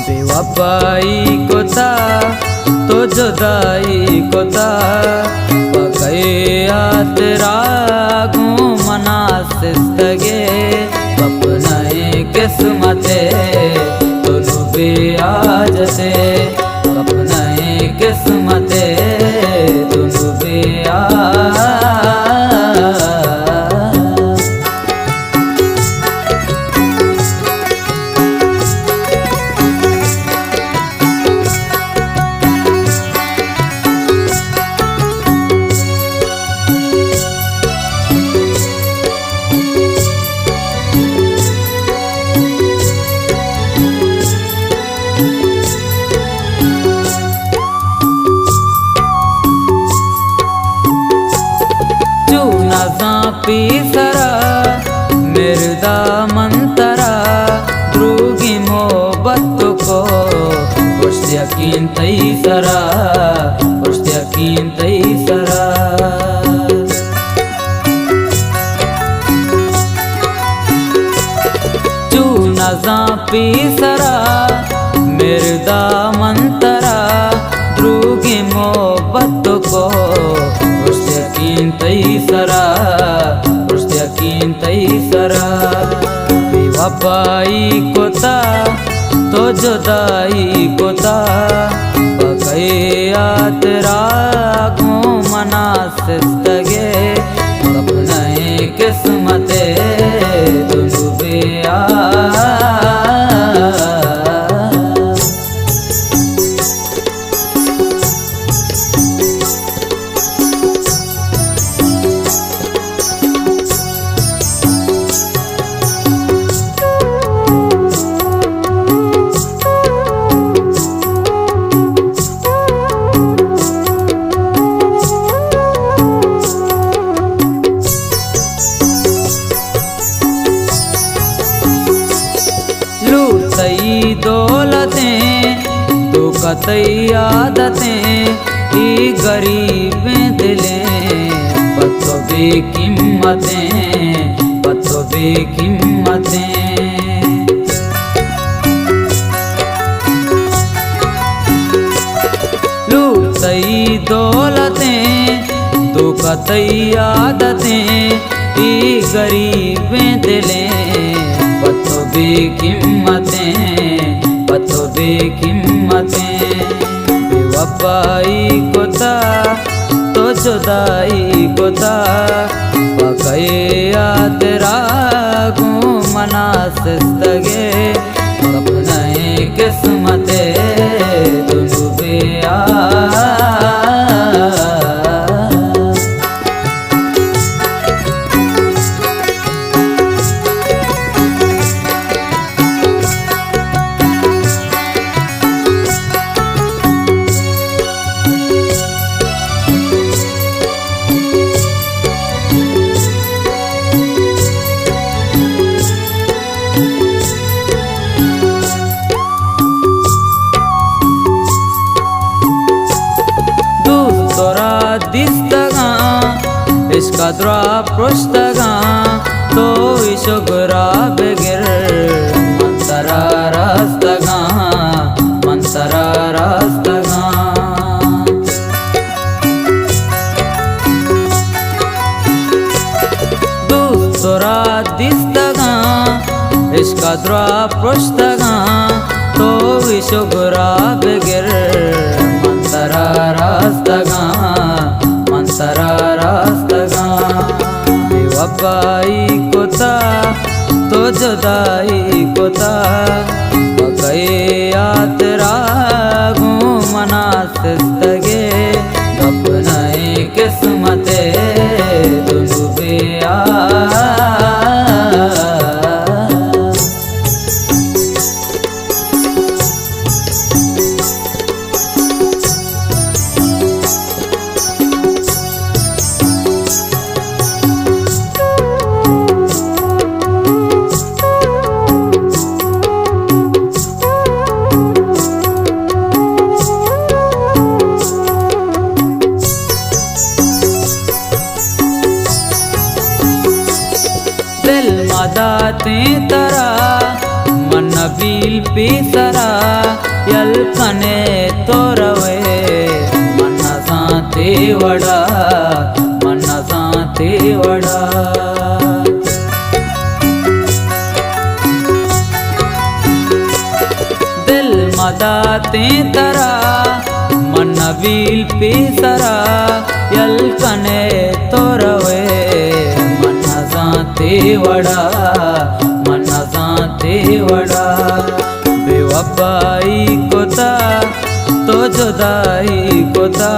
बेवफाई को था तो जुदाई को था बकैया तेरा घूमना सिस्तगे अपने किस्मते तो भी आज से अपने किस्मते तो भी पीसरा मिर्दा मंतरा द्रुगी मोहब्बत को पुष्ट यकीन तैसरा पुष्ट यकीन तैसरा चूना सा पीसरा मिर्दा मंतरा द्रुगी मोहब्बत को यकीन तैसरा पुष्ट यकीन तैसरा बेवफाई को था तो जुदाई को था बकैया तेरा घूमना सिस्तगे अपने किस्मते दुबे दौलतें तो कतई आदतें ही गरीब दिलें पत्तों बेकीमतें पत्तों बेकीमतें लूटई दौलतें तो कतई आदतें ही गरीब दिलें पत्तों बेकीमतें पत्तों बेकीमतें बेवफाई को था तो जुदाई को था बकैया तेरा घूमना सिस्तगे अपने किस्मते दुबे इसका द्रा पृष्ठगा तो इशुगरा बेगिर मंतरा रास्तगा मंतरा रास्तगा दूसरा दिस्तगा इसका द्रा पृष्ठगा तो इशुगरा बेगिर मंतरा रास्तगा मंतरा रास्तगा बेवफाई को था तो जुदाई को था बकैया तेरा घूमना सिस्तगे अपने किस्मते ते तरा मन बील पीसरा यल्कने तोरवे मन साते वड़ा मन साते वड़ा दिल मदाते तरा मन बील पीसरा यल्कने तोरवे मन साते वड़ा मन साते वड़ा बेवफाई कोता तो जुदाई कोता